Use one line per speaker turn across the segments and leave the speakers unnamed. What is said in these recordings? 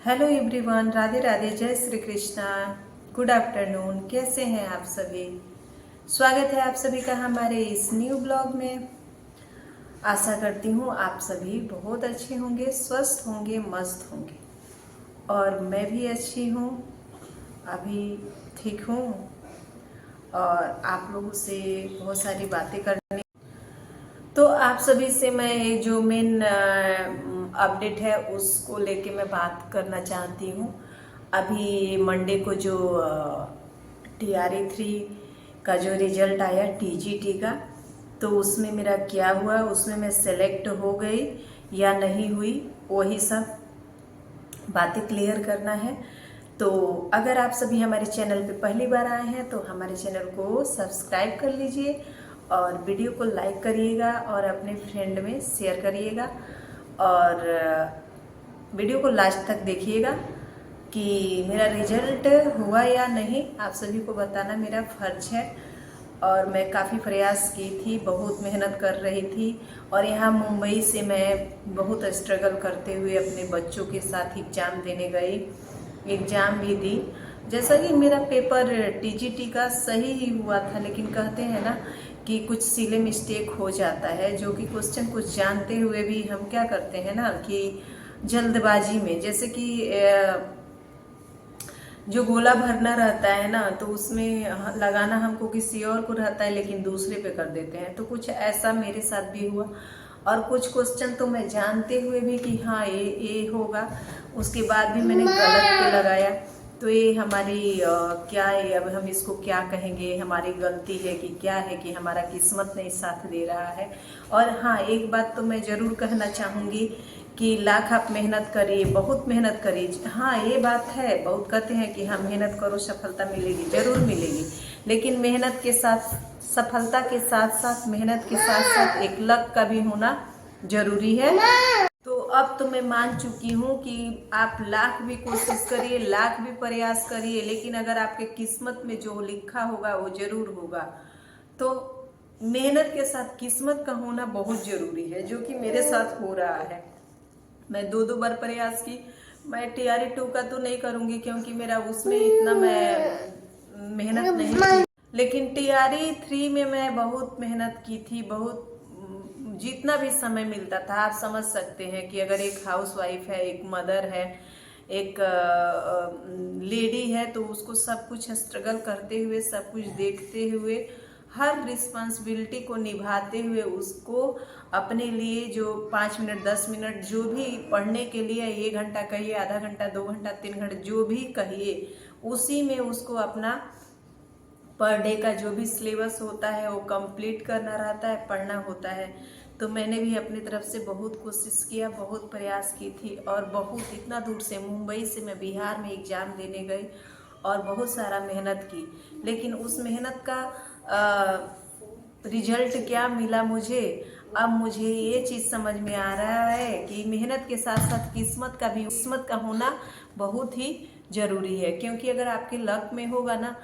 Hello everyone, Radhe Radhe, जय Shri Krishna. Good afternoon. कैसे हैं आप सभी? स्वागत है आप सभी का हमारे इस न्यू ब्लॉग में। आशा करती हूँ आप सभी बहुत अच्छे होंगे, स्वस्थ होंगे, मस्त होंगे। और मैं भी अच्छी हूँ, अभी ठीक हूँ। और आप लोगों से बहुत सारी बातें करनी, तो आप सभी से मैं एक जो मेन अपडेट है उसको लेके मैं बात करना चाहती हूँ। अभी मंडे को जो TRE 3 का जो रिजल्ट आया TGT का, तो उसमें मेरा क्या हुआ, उसमें मैं सेलेक्ट हो गई या नहीं हुई, वही सब बातें क्लियर करना है। तो अगर आप सभी हमारे चैनल पे पहली बार आए हैं तो हमारे चैनल को सब्सक्राइब कर लीजिए और वीडियो को लाइक करिएगा और अपने फ्रेंड में शेयर करिएगा और वीडियो को लास्ट तक देखिएगा कि मेरा रिजल्ट हुआ या नहीं। आप सभी को बताना मेरा फर्ज है और मैं काफ़ी प्रयास की थी, बहुत मेहनत कर रही थी। और यहाँ मुंबई से मैं बहुत स्ट्रगल करते हुए अपने बच्चों के साथ एग्ज़ाम देने गई, एग्ज़ाम भी दी। जैसा कि मेरा पेपर TGT का सही ही हुआ था, लेकिन कहते हैं ना कि कुछ सिले मिस्टेक हो जाता है, जो कि क्वेश्चन कुछ जानते हुए भी हम क्या करते हैं ना कि जल्दबाजी में, जैसे कि जो गोला भरना रहता है ना, तो उसमें लगाना हमको किसी और को रहता है लेकिन दूसरे पे कर देते हैं। तो कुछ ऐसा मेरे साथ भी हुआ और कुछ क्वेश्चन तो मैं जानते हुए भी कि हाँ ये होगा, उसके बाद भी मैंने गलत पे लगाया। तो ये हमारी क्या है, अब हम इसको क्या कहेंगे, हमारी गलती है कि क्या है कि हमारा किस्मत नहीं साथ दे रहा है। और हाँ, एक बात तो मैं ज़रूर कहना चाहूँगी कि लाख आप मेहनत करिए, बहुत मेहनत करिए। हाँ, ये बात है, बहुत कहते हैं कि हाँ मेहनत करो सफलता मिलेगी, जरूर मिलेगी, लेकिन मेहनत के साथ, सफलता के साथ साथ, मेहनत के साथ साथ एक लक का भी होना जरूरी है। तो अब तो मैं मान चुकी हूँ कि आप लाख भी कोशिश करिए, लाख भी प्रयास करिए, लेकिन अगर आपके किस्मत में जो लिखा होगा वो जरूर होगा। तो मेहनत के साथ किस्मत का होना बहुत जरूरी है, जो कि मेरे साथ हो रहा है। मैं दो बार प्रयास की। मैं TRE 2 का तो नहीं करूंगी क्योंकि मेरा उसमें इतना मैं मेहनत नहीं की, लेकिन TRE 3 में मैं बहुत मेहनत की थी। बहुत जितना भी समय मिलता था, आप समझ सकते हैं कि अगर एक हाउसवाइफ है, एक मदर है, एक लेडी है, तो उसको सब कुछ स्ट्रगल करते हुए, सब कुछ देखते हुए, हर रिस्पॉन्सिबिलिटी को निभाते हुए, उसको अपने लिए जो 5 मिनट 10 मिनट जो भी पढ़ने के लिए 1 घंटा कहिए, आधा घंटा, 2 घंटा, 3 घंटे, जो भी कहिए, उसी में उसको अपना पर डे का जो भी सिलेबस होता है वो कंप्लीट करना रहता है, पढ़ना होता है। तो मैंने भी अपनी तरफ से बहुत कोशिश किया, बहुत प्रयास की थी और बहुत इतना दूर से, मुंबई से मैं बिहार में एग्ज़ाम देने गई और बहुत सारा मेहनत की। लेकिन उस मेहनत का रिजल्ट क्या मिला मुझे, अब मुझे ये चीज़ समझ में आ रहा है कि मेहनत के साथ साथ किस्मत का होना बहुत ही ज़रूरी है। क्योंकि अगर आपके लक में होगा ना,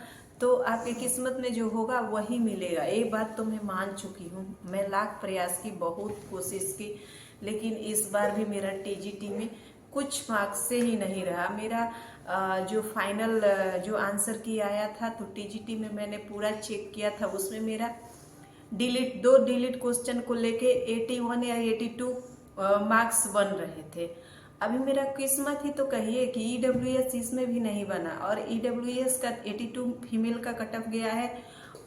तो आपकी किस्मत में जो होगा वही मिलेगा। एक बात तो मैं मान चुकी हूँ, मैं लाख प्रयास की, बहुत कोशिश की, लेकिन इस बार भी मेरा TGT में कुछ मार्क्स से ही नहीं रहा। मेरा जो फाइनल जो आंसर की आया था, तो TGT में मैंने पूरा चेक किया था, उसमें मेरा दो डिलीट क्वेश्चन को लेके 81 या 82 मार्क्स बन रहे थे। अभी मेरा किस्मत ही तो कहिए कि EWS इसमें भी नहीं बना, और EWS का 82 फीमेल का कट ऑफ गया है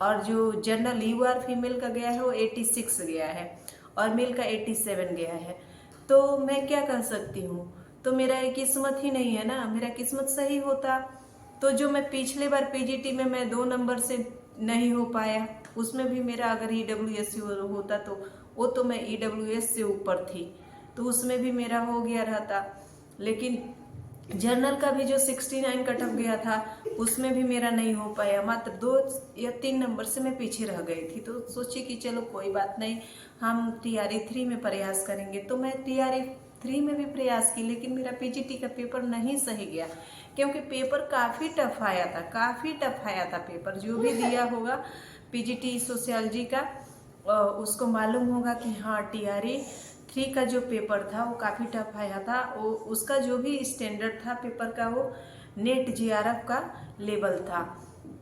और जो जनरल UR फीमेल का गया है वो 86 गया है और मेल का 87 गया है। तो मैं क्या कर सकती हूँ? तो मेरा ये किस्मत ही नहीं है ना। मेरा किस्मत सही होता तो जो मैं पिछले बार PGT में मैं 2 नंबर से नहीं हो पाया, उसमें भी मेरा अगर EWS होता तो वो तो मैं EWS से ऊपर थी, तो उसमें भी मेरा हो गया रहता। लेकिन जर्नल का भी जो 69 कट ऑफ गया था, उसमें भी मेरा नहीं हो पाया, मात्र 2 या 3 नंबर से मैं पीछे रह गई थी। तो सोची कि चलो कोई बात नहीं, हम TRE 3 में प्रयास करेंगे। तो मैं TRE 3 में भी प्रयास की, लेकिन मेरा PGT का पेपर नहीं सही गया, क्योंकि पेपर काफ़ी टफ आया था, काफ़ी टफ आया था पेपर। जो भी दिया होगा PGT सोशियोलॉजी का, उसको मालूम होगा कि हाँ TRE 3 का जो पेपर था वो काफ़ी टफ आया था। वो उसका जो भी स्टैंडर्ड था पेपर का वो नेट जीआरएफ का लेवल था।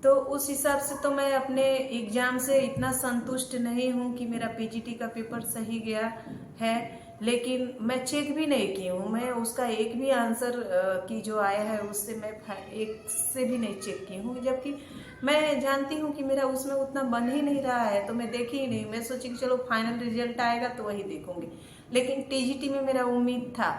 तो उस हिसाब से तो मैं अपने एग्ज़ाम से इतना संतुष्ट नहीं हूँ कि मेरा पीजीटी का पेपर सही गया है, लेकिन मैं चेक भी नहीं की हूँ। मैं उसका एक भी आंसर की जो आया है उससे मैं एक से भी नहीं चेक की हूँ, जबकि मैं जानती हूँ कि मेरा उसमें उतना बन ही नहीं रहा है, तो मैं देखी ही नहीं। मैं सोची कि चलो फाइनल रिजल्ट आएगा तो वही देखूंगी, लेकिन टीजीटी में मेरा उम्मीद था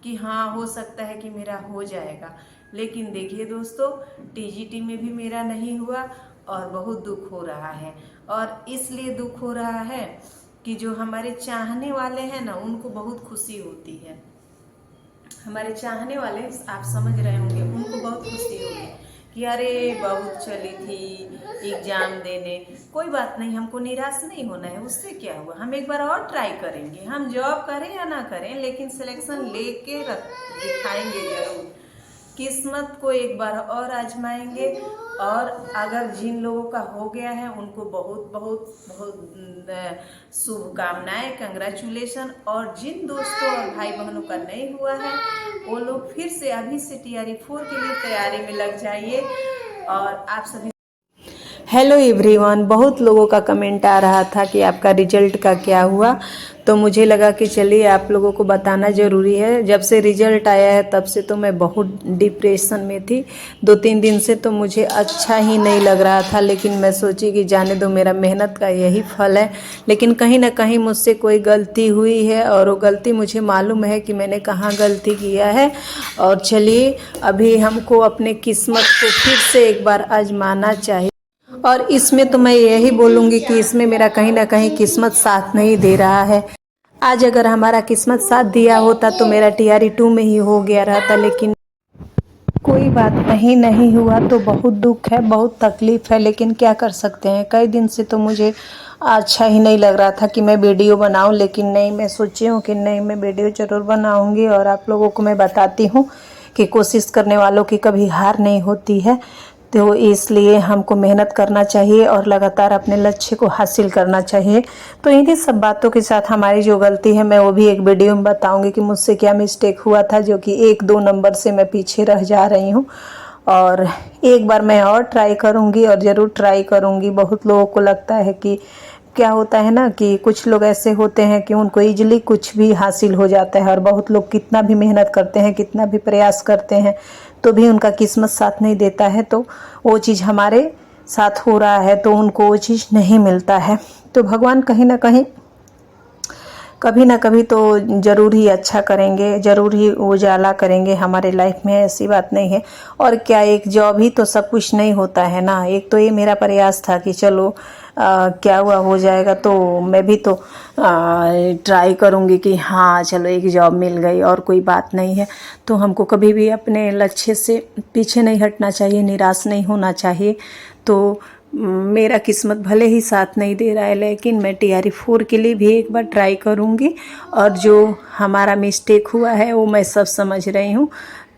कि हाँ हो सकता है कि मेरा हो जाएगा। लेकिन देखिए दोस्तों, टीजीटी में भी मेरा नहीं हुआ और बहुत दुख हो रहा है। और इसलिए दुख हो रहा है कि जो हमारे चाहने वाले हैं ना, उनको बहुत खुशी होती है। हमारे चाहने वाले, आप समझ रहे होंगे, उनको बहुत खुशी होगी कि अरे बहुत चली थी एग्जाम देने। कोई बात नहीं, हमको निराश नहीं होना है। उससे क्या हुआ, हम एक बार और ट्राई करेंगे। हम जॉब करें या ना करें, लेकिन सिलेक्शन लेके दिखाएंगे जरूर। किस्मत को एक बार और आजमाएंगे। और अगर जिन लोगों का हो गया है उनको बहुत बहुत बहुत शुभकामनाएं, कंग्रेचुलेशन। और जिन दोस्तों और भाई बहनों का नहीं हुआ है वो लोग फिर से अभी से टीआरई 4 के लिए तैयारी में लग जाइए। और आप सभी, हेलो एवरीवन, बहुत लोगों का कमेंट आ रहा था कि आपका रिजल्ट का क्या हुआ, तो मुझे लगा कि चलिए आप लोगों को बताना ज़रूरी है। जब से रिजल्ट आया है तब से तो मैं बहुत डिप्रेशन में थी। 2-3 दिन से तो मुझे अच्छा ही नहीं लग रहा था, लेकिन मैं सोची कि जाने दो, मेरा मेहनत का यही फल है। लेकिन कहीं ना कहीं मुझसे कोई गलती हुई है और वो गलती मुझे मालूम है कि मैंने कहाँ गलती किया है। और चलिए अभी हमको अपने किस्मत को फिर से एक बार आजमाना चाहिए। और इसमें तो मैं यही बोलूँगी कि इसमें मेरा कहीं ना कहीं किस्मत साथ नहीं दे रहा है। आज अगर हमारा किस्मत साथ दिया होता तो मेरा टीआरई 2 में ही हो गया रहता, लेकिन कोई बात नहीं हुआ तो बहुत दुख है, बहुत तकलीफ़ है, लेकिन क्या कर सकते हैं। कई दिन से तो मुझे अच्छा ही नहीं लग रहा था कि मैं वीडियो बनाऊं, लेकिन नहीं, मैं सोची हूँ कि नहीं, मैं वीडियो ज़रूर बनाऊंगी और आप लोगों को मैं बताती हूँ कि कोशिश करने वालों की कभी हार नहीं होती है। तो इसलिए हमको मेहनत करना चाहिए और लगातार अपने लक्ष्य को हासिल करना चाहिए। तो इन्हीं सब बातों के साथ हमारी जो गलती है मैं वो भी एक वीडियो में बताऊंगी कि मुझसे क्या मिस्टेक हुआ था, जो कि 1-2 नंबर से मैं पीछे रह जा रही हूँ। और एक बार मैं और ट्राई करूँगी और ज़रूर ट्राई करूँगी। बहुत लोगों को लगता है कि क्या होता है ना कि कुछ लोग ऐसे होते हैं कि उनको ईजिली कुछ भी हासिल हो जाता है, और बहुत लोग कितना भी मेहनत करते हैं, कितना भी प्रयास करते हैं, तो भी उनका किस्मत साथ नहीं देता है। तो वो चीज़ हमारे साथ हो रहा है तो उनको वो चीज़ नहीं मिलता है। तो भगवान कहीं ना कहीं कभी ना कभी तो ज़रूर ही अच्छा करेंगे, ज़रूर ही उजाला करेंगे हमारे लाइफ में, ऐसी बात नहीं है। और क्या, एक जॉब ही तो सब कुछ नहीं होता है ना। एक तो ये मेरा प्रयास था कि चलो क्या हुआ, हो जाएगा, तो मैं भी तो ट्राई करूँगी कि हाँ चलो एक जॉब मिल गई और कोई बात नहीं है। तो हमको कभी भी अपने लक्ष्य से पीछे नहीं हटना चाहिए, निराश नहीं होना चाहिए। तो मेरा किस्मत भले ही साथ नहीं दे रहा है, लेकिन मैं टीआरई 4 के लिए भी एक बार ट्राई करूँगी। और जो हमारा मिस्टेक हुआ है वो मैं सब समझ रही हूँ,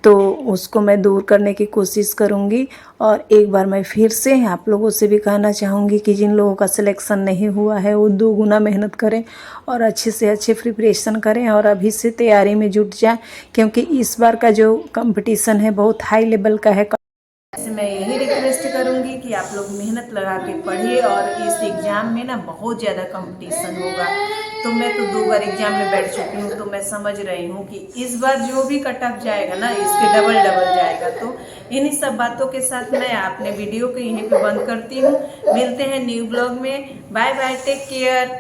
तो उसको मैं दूर करने की कोशिश करूँगी। और एक बार मैं फिर से आप लोगों से भी कहना चाहूँगी कि जिन लोगों का सिलेक्शन नहीं हुआ है वो 2 गुना मेहनत करें और अच्छे से अच्छे प्रिपरेशन करें और अभी से तैयारी में जुट जाएं, क्योंकि इस बार का जो कंपटीशन है बहुत हाई लेवल का है। मैं यही रिक्वेस्ट करूंगी कि आप लोग मेहनत लगा के पढ़िए। और इस एग्ज़ाम में ना बहुत ज़्यादा कंपटीशन होगा। तो मैं तो 2 बार एग्ज़ाम में बैठ चुकी हूँ, तो मैं समझ रही हूँ कि इस बार जो भी कट ऑफ जाएगा ना, इसके डबल जाएगा। तो इन्हीं सब बातों के साथ मैं अपने वीडियो को यहीं पे बंद करती हूँ। मिलते हैं न्यू ब्लॉग में। Bye bye, take care.